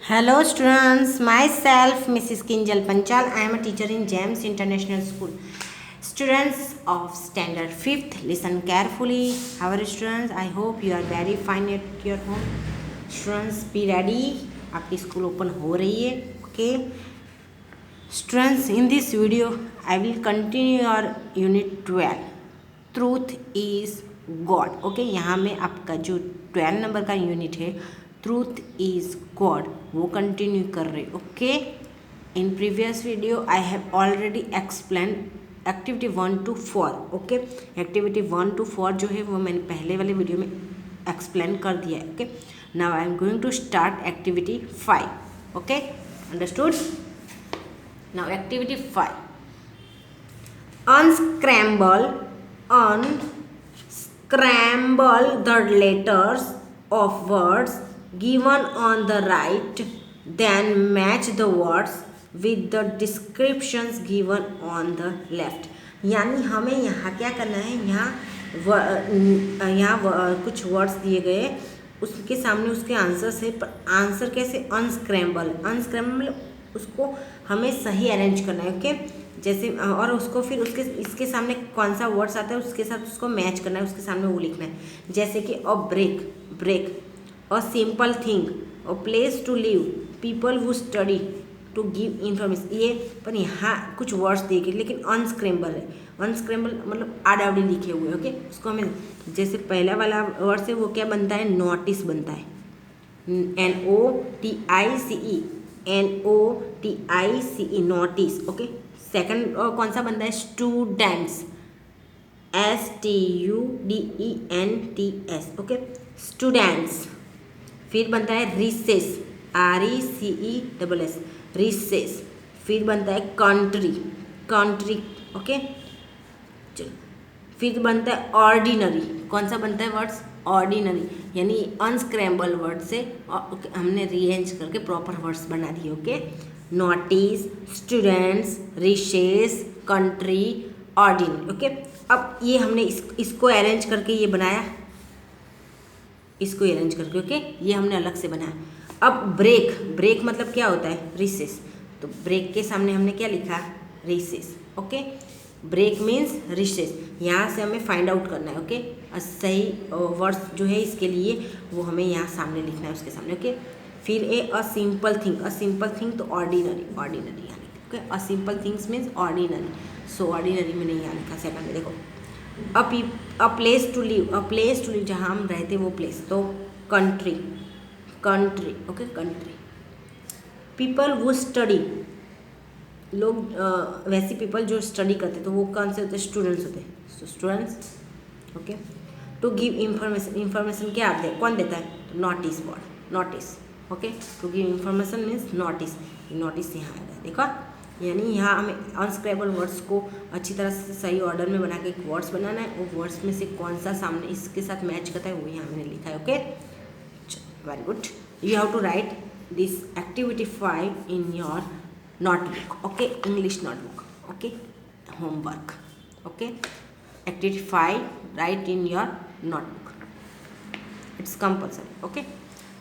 Hello students, myself Mrs. Kinjal Panchal. I am a teacher in GEMS International School. Students of standard 5th, listen carefully. How are you students? I hope you are very fine at your home. Students, be ready. आपकी school open हो रही है. Okay. Students, in this video, I will continue your unit 12. Truth is God. Okay, यहाँ में आपका जो 12 number का unit है ट्रूथ इज गॉड वो कंटिन्यू कर रहे. Okay, in previous video I have already explain activity 1 to 4. Okay, activity 1 to 4 जो है वो मैंने पहले वाले वीडियो में एक्सप्लेन कर दिया है. Okay, now I am going to start activity 5. Okay, understood. Now activity 5, unscramble the letters of words given on the right, then match the words with the descriptions given on the left. यानी हमें यहाँ क्या करना है, यहाँ कुछ words दिए गए, उसके सामने उसके आंसर्स है. पर आंसर कैसे? अनस्क्रैम्बल मतलब उसको हमें सही अरेंज करना है. ओके, जैसे और उसको फिर इसके सामने कौन सा वर्ड्स आता है उसके साथ उसको मैच करना है, उसके सामने वो लिखना है. जैसे कि a break, a simple thing, a place to live, people who study, to give information. ये पर यहाँ कुछ वर्ड्स दिए गए लेकिन अनस्क्रैम्बल है. अनस्क्रैम्बल मतलब आडावड़ी लिखे हुए. ओके, उसको हमें जैसे पहला वाला वर्ड है वो क्या बनता है? नोटिस बनता है. NOTICE notice. ओके, सेकंड कौन सा बनता है? Students, STUDENTS. Okay, students. फिर बनता है रिसेस, RECESS, रिसेस. फिर बनता है कंट्री. ओके, चलो. फिर बनता है ऑर्डिनरी. कौन सा बनता है वर्ड्स? ऑर्डिनरी. यानी अनस्क्रैम्बल वर्ड से हमने रीअरेंज करके प्रॉपर वर्ड्स बना दिए. Okay, notice, students, recess, country, ordinary. Okay, अब ये हमने इसको अरेंज करके ये बनाया, इसको अरेंज करके. ओके, ये हमने अलग से बनाया. अब ब्रेक मतलब क्या होता है? रिसेस. तो ब्रेक के सामने हमने क्या लिखा? Recess. Okay, break means recess. यहाँ से हमें फाइंड आउट करना है. ओके, सही वर्ड्स जो है इसके लिए वो हमें यहाँ सामने लिखना है, उसके सामने. ओके, फिर अ सिंपल थिंग तो ऑर्डिनरी यानी. Okay, a simple things means ordinary. So ordinary मैंने यहाँ लिखा सेकंड में. देखो, अ प्लेस टू लिव जहाँ हम रहते वो प्लेस. तो कंट्री. Okay, country. पीपल वो स्टडी, लोग वैसे पीपल जो स्टडी करते तो वो कौन से होते? स्टूडेंट्स होते. So students. Okay, to give information क्या आप कौन देता है? Notice. Okay, to give information means notice यहाँ आएगा. देखो, यानी यहाँ हमें अनस्क्रैम्बल वर्ड्स को अच्छी तरह से सही ऑर्डर में बना के एक वर्ड्स बनाना है. वो वर्ड्स में से कौन सा सामने इसके साथ मैच करता है वो यहाँ मैंने लिखा है. Okay, very good. You have to write this activity 5 in your notebook. Okay, English notebook. Okay, homework. Okay, activity 5 write in your notebook. It's compulsory. Okay,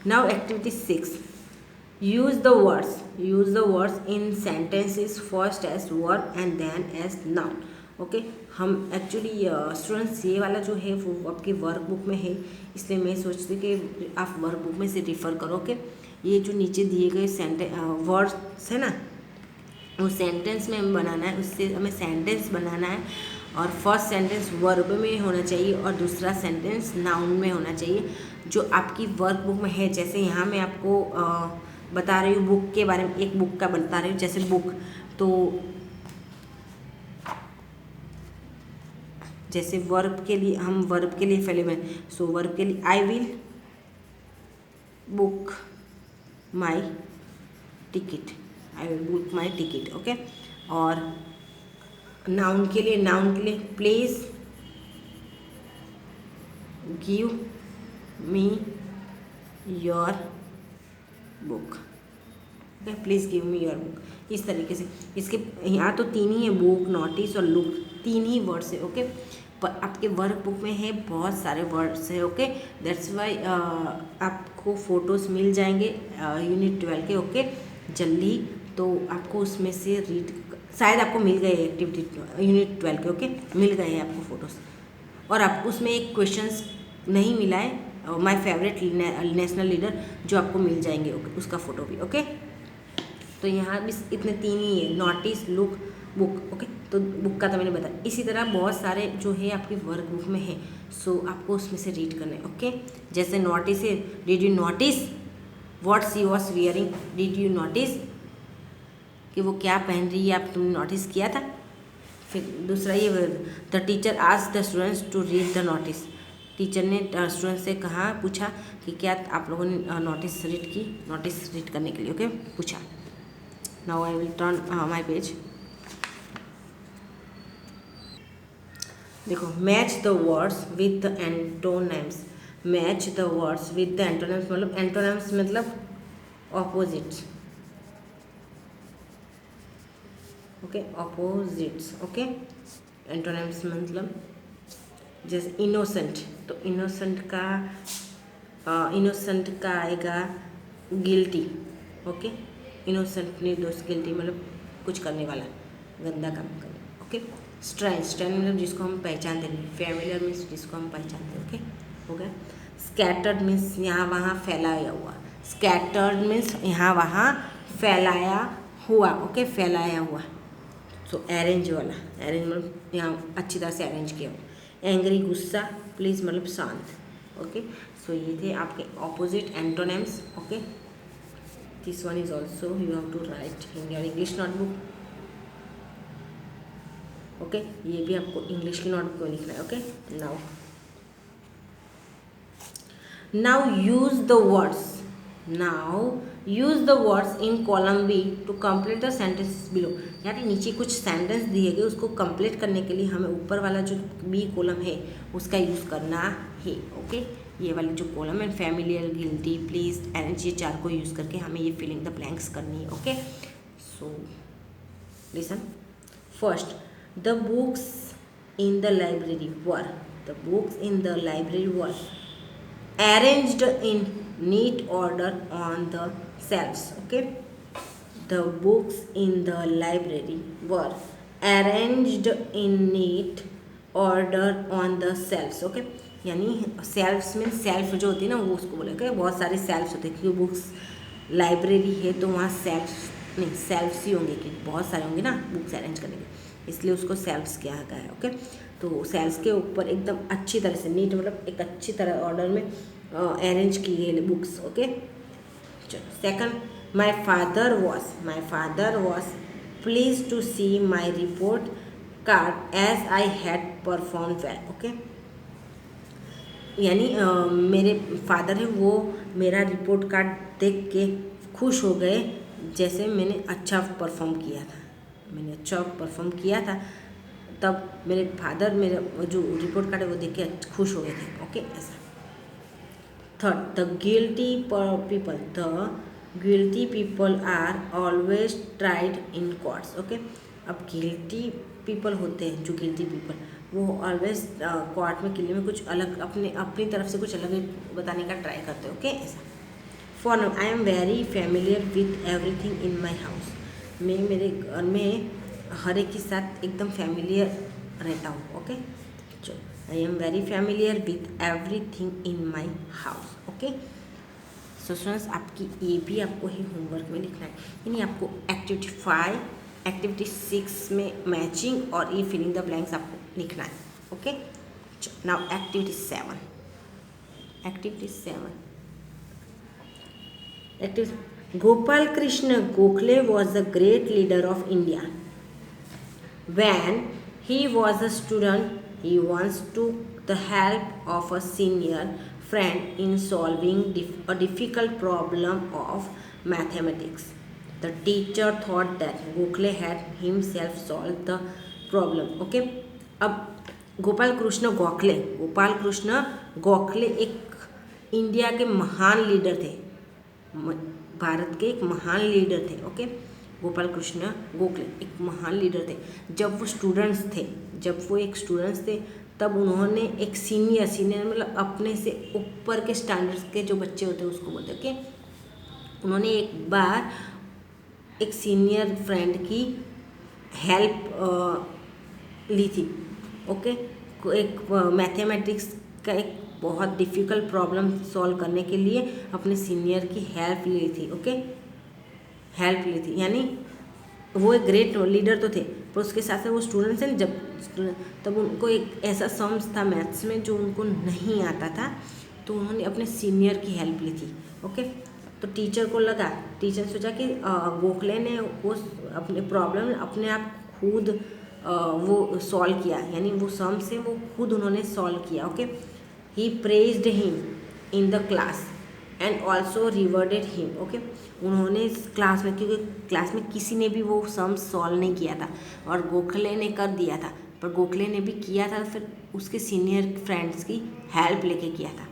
now activity 6, use the words in sentences first as verb and then as noun. Okay, हम actually students ये वाला जो है वो आपकी workbook में है, इसलिए मैं सोचती कि आप वर्कबुक में से रिफ़र करो. ओके, ये जो नीचे दिए गए वर्ड्स है ना, वो सेंटेंस में हमें बनाना है. उससे हमें सेंटेंस बनाना है और फर्स्ट सेंटेंस वर्ब में होना चाहिए और दूसरा सेंटेंस नाउन में होना चाहिए जो आपकी वर्कबुक में है. जैसे यहाँ मैं आपको बता रही हूँ बुक के बारे में, एक बुक का बता रही हूँ. जैसे बुक, तो जैसे वर्ब के लिए पहले मैं वर्ब के लिए I will book my ticket. Okay, और नाउन के लिए please give me your book. Okay, please give me your book. इस तरीके से इसके यहाँ तो तीन ही है, बुक, नोटिस और लुक, तीन ही वर्ड्स है. ओके, पर आपके वर्कबुक में है बहुत सारे वर्ड्स है, ओके, दैट्स वाई आपको फ़ोटोज़ मिल जाएंगे यूनिट 12 के, ओके, जल्दी। तो आपको उसमें से रीड, शायद आपको मिल गए एक्टिविटी यूनिट 12 के, ओके, मिल गए हैं आपको फ़ोटोज़। और आपको उसमें एक क्वेश्चंस नहीं मिला है, माय फेवरेट नेशनल लीडर, जो आपको मिल जाएंगे, ओके, उसका फ़ोटो भी, ओके। तो यहाँ भी इतने 3 ही है, नोटिस, लुक, बुक, ओके। तो बुक का तो मैंने बताया। इसी तरह बहुत सारे जो है आपकी वर्कबुक में है, सो आपको उसमें से रीड करना है, ओके। जैसे नोटिस है, did you notice what she was wearing, did you notice कि वो क्या पहन रही है, आप तुमने नोटिस किया था। फिर दूसरा ये, the teacher asked the students to read the notice, teacher ने स्टूडेंट से कहा, पूछा कि क्या आप लोगों ने नोटिस रीड की, नोटिस रीड करने के लिए, ओके, पूछा। Now I will turn my page. देखो, match the words with the antonyms, match the words with the antonyms मतलब, एंटोनिम्स मतलब opposites, okay, opposites, okay. Antonyms मतलब जैसे इनोसेंट, तो इनोसेंट का आएगा गिल्टी, ओके, इनोसेंट निर्दोष, गिल्टी मतलब कुछ करने वाला, गंदा काम करने, ओके। स्ट्रेंज, स्ट्रेंज मतलब जिसको हम पहचानते नहीं, फैमिलियर मीन्स जिसको हम पहचानते हैं, ओके, हो गया। स्कैटर्ड मीन्स यहाँ वहाँ फैलाया हुआ, स्कैटर्ड मीन्स यहाँ वहाँ फैलाया हुआ, ओके, फैलाया हुआ। सो अरेंज वाला, अरेंज मतलब यहाँ अच्छी तरह से अरेंज किया हुआ। एंग्री, गुस्सा, प्लीज मतलब शांत, ओके। सो ये थे आपके opposite antonyms, okay. This one is also you have to write in your English notebook, okay. ये भी आपको इंग्लिश की नोटबुक में लिखना है, okay. Now use the words, use the words in column B to complete the sentences below, यानी नीचे कुछ सेंटेंस दिए गए, उसको कंप्लीट करने के लिए हमें ऊपर वाला जो बी कॉलम है उसका यूज़ करना है, ओके। ये वाली जो कॉलम है, फैमिलियर, गिल्टी, प्लीज, एनर्जी, 4 को यूज़ करके हमें ये फिलिंग द ब्लैंक्स करनी है, okay. So listen, first, the books in the library were, the books in the library were arranged in neat order on the shelves, okay. The books in the library were arranged in neat order on the shelves, okay। यानी सेल्फ्स में, self जो होती है ना वो उसको बोले, okay? बहुत सारे सेल्फ्स होते हैं क्योंकि बुक्स लाइब्रेरी है तो वहाँ सेल्फ्स नहीं, सेल्फ्स ही होंगे क्योंकि बहुत सारे होंगे ना बुक्स अरेंज करने के, इसलिए उसको सेल्फ्स किया गया है, ओके। तो सेल्स के ऊपर एकदम अच्छी तरह से, नीट मतलब एक अच्छी तरह ऑर्डर में अरेंज की गई बुक्स, ओके। चलो second, my father was please to see my report card as I had perform well, okay. यानी मेरे फादर है वो मेरा रिपोर्ट कार्ड देख के खुश हो गए, जैसे मैंने अच्छा परफॉर्म किया था, तब मेरे फादर मेरा जो रिपोर्ट कार्ड है वो देख के खुश हो गए थे, ओके, ऐसा। Third, the guilty people are always tried in courts, okay. अब गिल्टी पीपल होते हैं, जो गिल्टी पीपल वो ऑलवेज कोर्ट में, किले में कुछ अलग अपनी तरफ से कुछ अलग बताने का ट्राई करते हैं, ओके, ऐसा। For now, I am very familiar with everything in my house, मैं मेरे घर में हर एक के साथ एकदम फैमिलियर रहता हूँ, ओके। चलो, I am very familiar with everything in my house, okay. So students, आपकी ये भी आपको ही होमवर्क में लिखना है, यानी आपको एक्टिविटी 5, एक्टिविटी 6 में मैचिंग और ये फिलिंग द ब्लैंक्स आपको लिखना है, okay. Now activity 7, Gopal Krishna Gokhale was the great leader of India. When he was a student, he once took the help of a senior friend in solving a difficult problem of mathematics. The teacher thought that Gokhale had himself solved the problem. Okay? अब गोपाल कृष्ण गोखले एक India के महान leader थे, भारत के एक महान leader थे, okay. Gopal Krishna Gokhale एक महान लीडर थे। जब वो एक स्टूडेंट्स थे तब उन्होंने एक सीनियर मतलब अपने से ऊपर के स्टैंडर्ड्स के जो बच्चे होते हैं उसको बोलते हैं, ओके। उन्होंने एक बार एक सीनियर फ्रेंड की हेल्प ली थी, ओके। एक मैथमेटिक्स का एक बहुत डिफ़िकल्ट प्रॉब्लम सॉल्व करने के लिए अपने सीनियर की हेल्प ली थी, ओके। हेल्प ली थी यानी वो एक ग्रेट लीडर तो थे, पर उसके साथ साथ वो स्टूडेंट्स हैं, तब उनको एक ऐसा सम्स था मैथ्स में जो उनको नहीं आता था, तो उन्होंने अपने सीनियर की हेल्प ली थी, ओके। तो टीचर ने सोचा कि गोखले ने वो अपने प्रॉब्लम अपने आप खुद वो सॉल्व किया, यानी वो सम से वो खुद उन्होंने सॉल्व किया, okay. He praised him in the class and also rewarded him, okay. उन्होंने क्लास में, क्योंकि क्लास में किसी ने भी वो सम सॉल्व नहीं किया था और गोखले ने कर दिया था, पर गोखले ने भी किया था फिर उसके सीनियर फ्रेंड्स की हेल्प लेके किया था।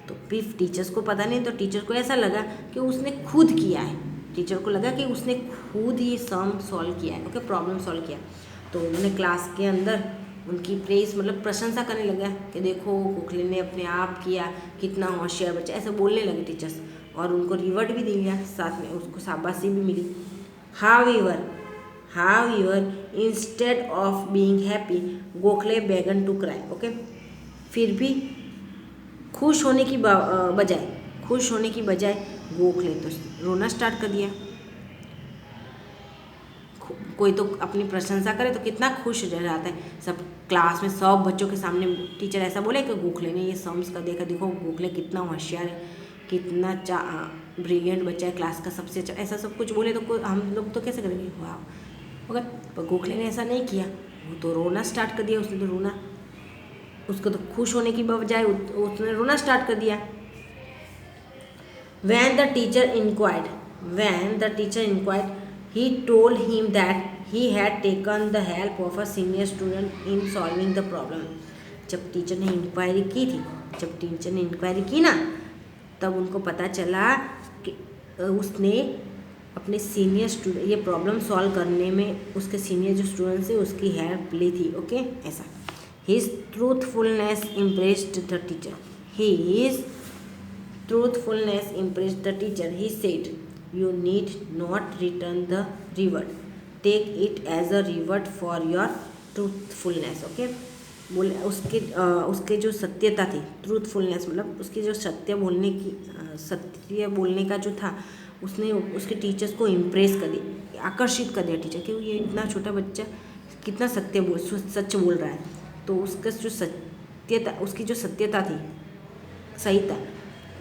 तो फिर टीचर्स को पता नहीं, तो टीचर को ऐसा लगा कि उसने खुद किया है, टीचर को लगा कि उसने खुद ये सम सॉल्व किया है, ओके, प्रॉब्लम सॉल्व किया। तो उन्होंने क्लास के अंदर उनकी प्रेस मतलब प्रशंसा करने लगा कि देखो गोखले ने अपने आप किया, कितना होशियार बच्चा, ऐसे बोलने लगे टीचर्स, और उनको रिवॉर्ड भी दिया, साथ में उसको शाबाशी भी मिली। However instead of being happy Gokhale began to cry, okay. फिर भी खुश होने की बजाय गोखले तो रोना स्टार्ट कर दिया। कोई तो अपनी प्रशंसा करे तो कितना खुश रह जाता है, सब क्लास में सब बच्चों के सामने टीचर ऐसा बोले कि गोखले ने ये सम्स का देखा, देखो गोखले कितना होशियार है, कितना ब्रिलियंट बच्चा है, क्लास का सबसे अच्छा, ऐसा सब कुछ बोले तो हम लोग तो कैसे करेंगे, वाह, मगर पर गोखले ने ऐसा नहीं किया, वो तो रोना स्टार्ट कर दिया। उसने तो रोना, उसको तो खुश होने की बजाय उसने रोना स्टार्ट कर दिया। When the teacher inquired, he told him that he had taken the help of a senior student in solving the problem. जब टीचर ने इंक्वायरी की ना, तब उनको पता चला कि उसने अपने सीनियर स्टूडेंट ये प्रॉब्लम सॉल्व करने में उसके सीनियर जो स्टूडेंट्स है उसकी हेल्प ली थी, ओके, ऐसा। His truthfulness impressed the teacher. He said, "You need not return the reward. Take it as a reward for your truthfulness." Okay? बोले उसके जो सत्यता थी, ट्रूथफुलनेस मतलब उसकी जो सत्य बोलने का जो था, उसने उसके टीचर्स को इम्प्रेस कर दिया, आकर्षित कर दिया टीचर, क्योंकि ये इतना छोटा बच्चा कितना सच बोल रहा है। तो उसका जो उसकी जो सत्यता थी, सही था,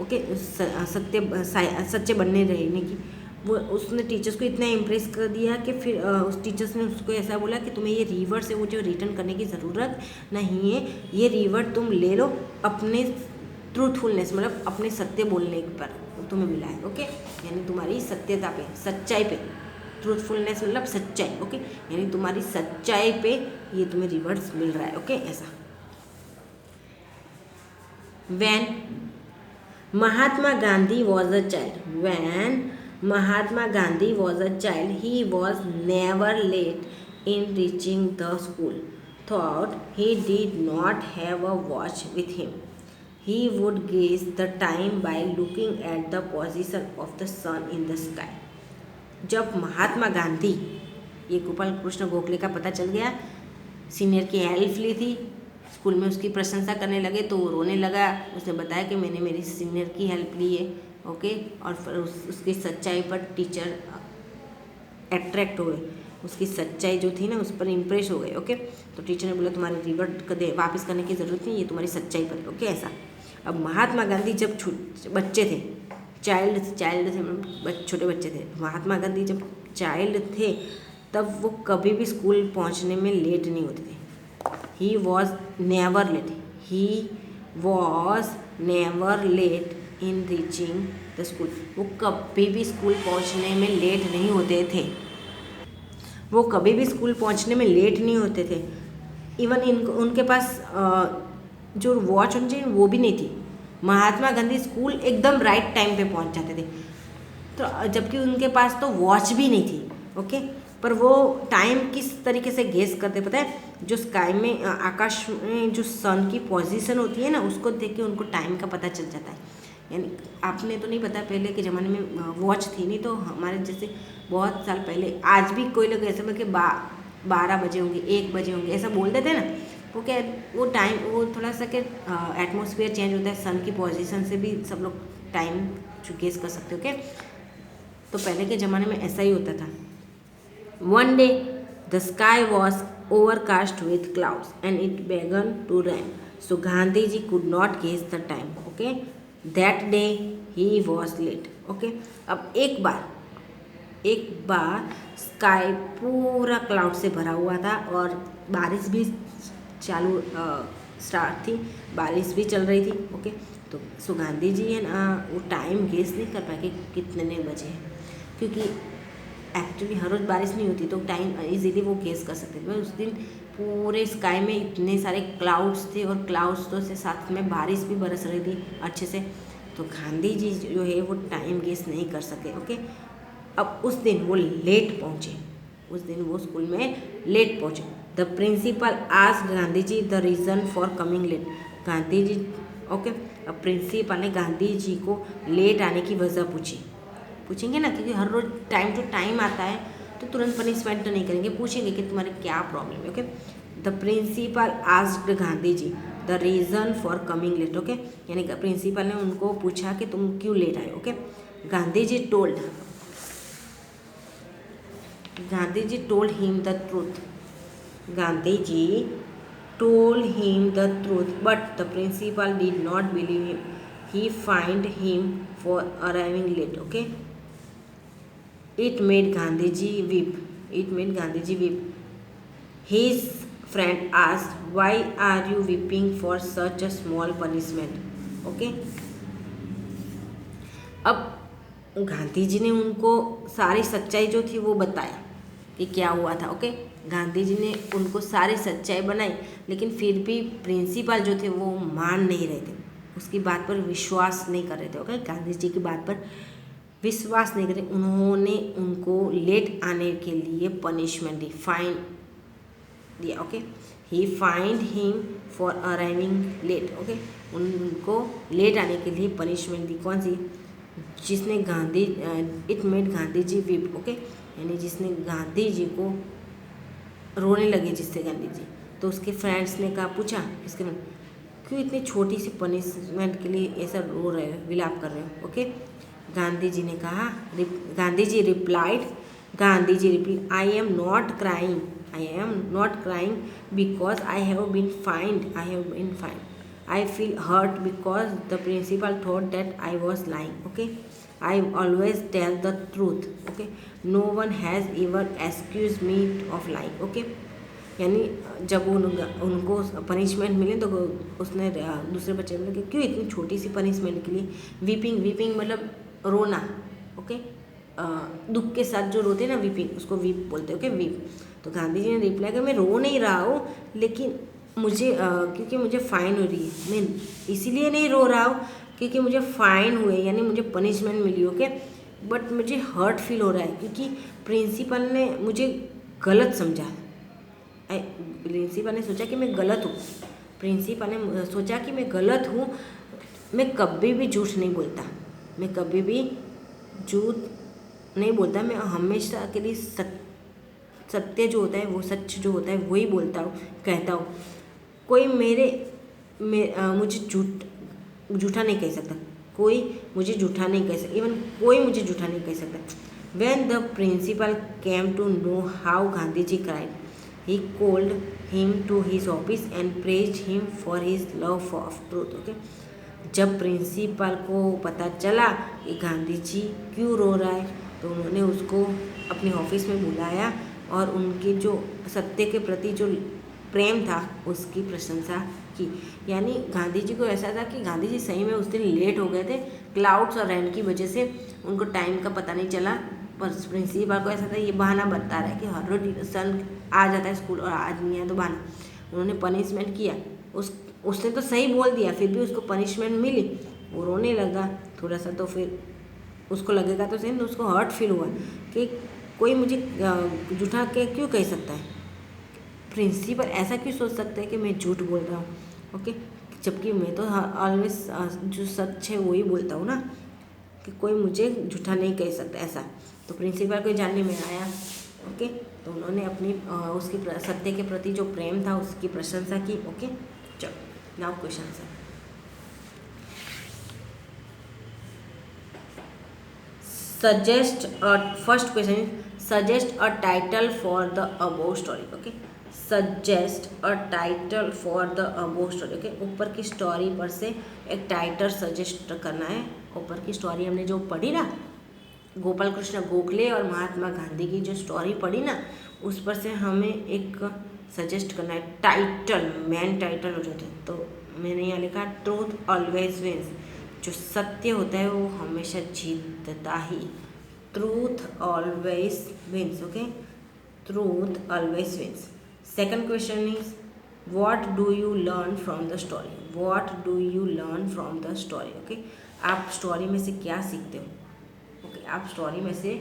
ओके, सच्चे बनने रहने की, वो उसने टीचर्स को इतना इम्प्रेस कर दिया कि फिर उस टीचर्स ने उसको ऐसा बोला कि तुम्हें ये रिवर्ड से वो जो रिटर्न करने की ज़रूरत नहीं है, ये रिवर्ड तुम ले लो अपने ट्रूथफुलनेस मतलब अपने सत्य बोलने पर तुम्हें मिला है, ओके, यानी तुम्हारी सत्यता पे, सच्चाई पे, ट्रूथफुलनेस मतलब सच्चाई, ओके, यानी तुम्हारी सच्चाई पे ये तुम्हें रिवर्ड्स मिल रहा है, ओके, ऐसा। When Mahatma Gandhi was a child, he was never late in reaching the school. Thought he did not have a watch with him. He would gauge the time by looking at the position of the sun in the sky. जब महात्मा गांधी, ये गोपाल कृष्ण गोखले का पता चल गया, senior की help ली थी, school में उसकी प्रशंसा करने लगे तो वो रोने लगा। उसने बताया कि मैंने मेरी सीनियर की हेल्प ली है, ओके, और फिर उसकी सच्चाई पर टीचर अट्रैक्ट हो गए, उसकी सच्चाई जो थी ना उस पर इम्प्रेस हो गए, ओके। तो टीचर ने बोला तुम्हारे रिवर्ट वापस करने की ज़रूरत नहीं, ये तुम्हारी सच्चाई पर है, ओके, ऐसा। अब महात्मा गांधी जब बच्चे थे, चाइल्ड थे मतलब छोटे बच्चे थे, महात्मा गांधी जब चाइल्ड थे तब वो कभी भी स्कूल पहुंचने में लेट नहीं होते थे। He was never late in reaching the school. वो कभी भी स्कूल पहुंचने में लेट नहीं होते थे। इवन उनके पास जो वॉच होनी चाहिए वो भी नहीं थी। महात्मा गांधी स्कूल एकदम राइट टाइम पे पहुंच जाते थे, तो जबकि उनके पास तो वॉच भी नहीं थी, ओके। पर वो टाइम किस तरीके से गेस करते पता है, जो स्काई में आकाश में जो सन की पोजीशन होती है ना, उसको देख के उनको टाइम का पता चल जाता है। यानी आपने तो नहीं पता, पहले के ज़माने में वॉच थी नहीं, तो हमारे जैसे बहुत साल पहले, आज भी कोई लोग ऐसे में कि 12 बजे होंगे, 1 बजे होंगे, ऐसा बोल देते हैं ना। वो क्या, वो टाइम, वो थोड़ा सा कि एटमॉस्फेयर चेंज होता है, सन की पोजीशन से भी सब लोग टाइम गेस कर सकते हो। ओके, तो पहले के ज़माने में ऐसा ही होता था। One day, the sky was overcast with clouds and it began to rain. So Gandhiji could not guess the time. Okay, that day he was late. Okay, अब एक बार स्काई पूरा क्लाउड से भरा हुआ था और बारिश भी चालू स्टार्ट थी, बारिश भी चल रही थी। ओके, तो सो गांधी जी है ना, वो टाइम गेस नहीं कर पाए कि कितने बजे हैं, क्योंकि एक्चुअली हर रोज़ बारिश नहीं होती, तो टाइम इजीली वो गेस कर सकते थे। उस दिन पूरे स्काई में इतने सारे क्लाउड्स थे और क्लाउड्स तो से साथ में बारिश भी बरस रही थी अच्छे से, तो गांधी जी जो है वो टाइम गेस नहीं कर सके। ओके, अब उस दिन वो लेट पहुँचे, उस दिन वो स्कूल में लेट पहुँचे। The principal asked Gandhi ji the reason for coming late. Gandhi ji, okay, अब प्रिंसिपल ने गांधी जी को लेट आने की वजह पूछेंगे ना, क्योंकि हर रोज़ टाइम टू टाइम आता है तो तुरंत पनिशमेंट तो नहीं करेंगे, पूछेंगे कि तुम्हारे क्या प्रॉब्लम है। Okay, the principal asked Gandhi ji the reason for coming late. Okay, यानी प्रिंसिपल ने उनको पूछा कि तुम क्यों लेट आए। Okay, Gandhi ji told him the truth. Gandhi ji told him the truth, but the principal did not believe him. He fined him for arriving late. Okay, it made Gandhiji weep. His friend asked, why are you weeping for such a small punishment? Okay, अब गांधी जी ने उनको सारी सच्चाई जो थी वो बताया कि क्या हुआ था। ओके, गांधी जी ने उनको सारी सच्चाई बनाई, लेकिन फिर भी प्रिंसिपल जो थे वो मान नहीं रहे थे, उसकी बात पर विश्वास नहीं कर रहे थे। ओके, गांधी जी की बात पर विश्वास नहीं कर रहे, उन्होंने उनको लेट आने के लिए पनिशमेंट दी, फाइन दिया। Okay, he fined him for arriving late. Okay, उनको लेट आने के लिए पनिशमेंट दी, कौन सी, जिसने it made Gandhi ji weep. Okay, यानी जिसने गांधी जी को रोने लगे, जिससे गांधी जी, तो उसके फ्रेंड्स ने पूछा इसके क्यों इतनी छोटी सी पनिशमेंट के लिए ऐसा रो रहे हो, विलाप कर रहे हो। ओके, गांधी जी ने कहा, Gandhi ji replied, I am not crying because I have been fined, I feel hurt because the principal thought that I was lying. Okay, I always tell the truth. Okay, no one has ever accused me of lying. Okay, यानी जब उनको punishment मिले तो उसने दूसरे बच्चे ने क्यों इतनी छोटी सी पनिशमेंट के लिए वीपिंग मतलब रोना। ओके, दुख के साथ जो रोते हैं ना, वीपिंग, उसको वीप बोलते हैं। Okay, weep. तो गांधी जी ने रिप्लाई किया, मैं रो नहीं रहा हूँ, लेकिन मुझे क्योंकि मुझे फाइन हो रही है, मैं इसीलिए नहीं रो रहा हूँ क्योंकि मुझे फाइन हुए, यानी मुझे पनिशमेंट मिली। ओके, बट मुझे हर्ट फील हो रहा है क्योंकि प्रिंसिपल ने मुझे गलत समझा। प्रिंसिपल ने सोचा कि मैं गलत हूँ, मैं कभी भी झूठ नहीं बोलता, मैं हमेशा के लिए सत्य जो होता है, वो सच जो होता है वही कहता हूँ। कोई मुझे झूठा नहीं कह सकता, इवन कोई मुझे झूठा नहीं कह सकता। When the principal came to know how Gandhiji cried, he called him to his office and praised him for his love of truth. Okay, जब प्रिंसिपल को पता चला कि गांधी जी क्यों रो रहा है, तो उन्होंने उसको अपने ऑफिस में बुलाया और उनके जो सत्य के प्रति जो प्रेम था उसकी प्रशंसा की। यानी गांधी जी को ऐसा था कि गांधी जी सही में उस दिन लेट हो गए थे, क्लाउड्स और रेन की वजह से उनको टाइम का पता नहीं चला, पर प्रिंसिपल को ऐसा था ये बहाना बता रहा है कि हर रोज सन आ जाता है स्कूल और आज नहीं है, तो बहाना। उन्होंने पनिशमेंट किया, उसने तो सही बोल दिया, फिर भी उसको पनिशमेंट मिली, वो रोने लगा थोड़ा सा, तो फिर उसको लगेगा तो सही, तो उसको हर्ट फील हुआ कि कोई मुझे झूठा के क्यों कह सकता है? प्रिंसिपल ऐसा क्यों सोच सकता है कि मैं झूठ बोल रहा हूँ? ओके, जबकि मैं तो ऑलवेज जो सच है वही बोलता हूँ ना, कि कोई मुझे झूठा नहीं कह सकता ऐसा। तो प्रिंसिपल को जानने में आया। ओके, तो उन्होंने अपनी उसकी सत्य के प्रति जो प्रेम था उसकी प्रशंसा की। ओके, चलो now question answer. First question is suggest a title for the above story. Okay, suggest a title for the above story. Okay, ऊपर की स्टोरी पर से एक टाइटल सजेस्ट करना है। ऊपर की स्टोरी हमने जो पढ़ी ना, गोपाल कृष्ण गोखले और महात्मा गांधी की जो स्टोरी पढ़ी ना, उस पर से हमें एक सजेस्ट करना है टाइटल, मेन टाइटल हो जाते हैं। तो मैंने यहाँ लिखा ट्रूथ ऑलवेज विंस, जो सत्य होता है वो हमेशा जीतता ही। Truth always wins. Okay, truth always wins. Second question is what do you learn from the story. What do you learn from the story. Okay, आप स्टोरी में से क्या सीखते हो? ओके, आप स्टोरी में से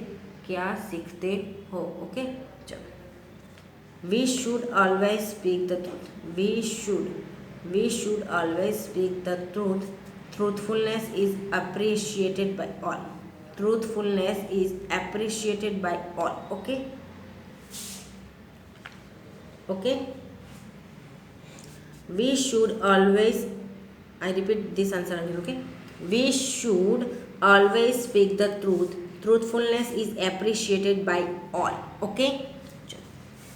क्या सीखते हो? ओके, चलो। We should always speak the truth. We should always speak the truth. Truthfulness is appreciated by all. Truthfulness is appreciated by all. Okay, okay, we should always, I repeat this answer again. Okay, we should always speak the truth. Truthfulness is appreciated by all. Okay,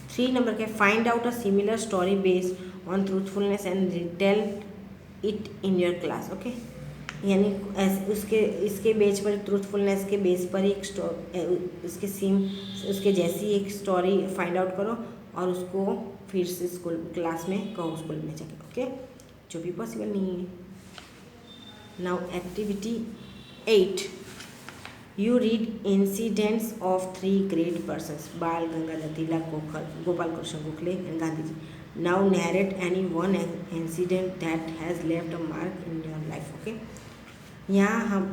3 number के find out a similar story based on truthfulness and retell it in your class. Okay, यानी उसके इसके base पर, truthfulness के base पर एक उसके जैसी एक स्टोरी फाइंड आउट करो और उसको फिर से स्कूल क्लास में कहो, स्कूल में जाके। ओके, जो भी पॉसिबल नहीं है। Now activity 8, you read incidents of 3 great persons, Bal Gangadhar Tilak, Gopal Krishna Gokhale and Gandhi ji. Now narrate any one incident that has left a mark in your life. Okay, यहाँ हम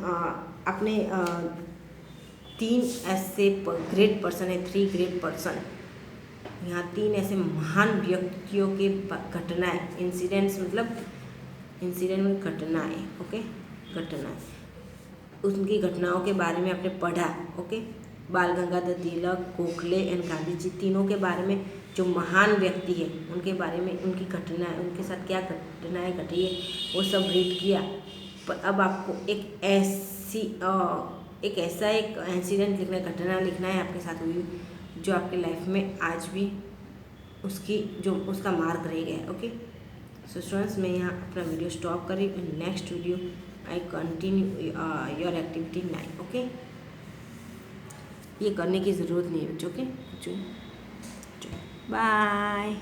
अपने 3 ऐसे ग्रेट पर्सन है, 3 ग्रेट पर्सन, यहाँ 3 ऐसे महान व्यक्तियों के घटनाएं, इंसिडेंट्स मतलब इंसिडेंट में घटनाएं। ओके, घटनाएं, उनकी घटनाओं के बारे में आपने पढ़ा। ओके, बाल गंगाधर तिलक, गोखले एंड गांधी जी, तीनों के बारे में, जो महान व्यक्ति है उनके बारे में, उनकी घटनाएं, उनके साथ क्या घटनाएं घटी है वो सब रीड किया। पर अब आपको एक ऐसा एक इंसिडेंट लिखना, घटना लिखना है आपके साथ हुई जो आपके लाइफ में आज भी उसका मार्क रह गया है। ओके, सो स्टूडेंट्स, मैं यहाँ अपना वीडियो स्टॉप कर रही हूँ। In next video I continue your activity 9। Okay, ये करने की ज़रूरत नहीं है बच्चों के। बाय।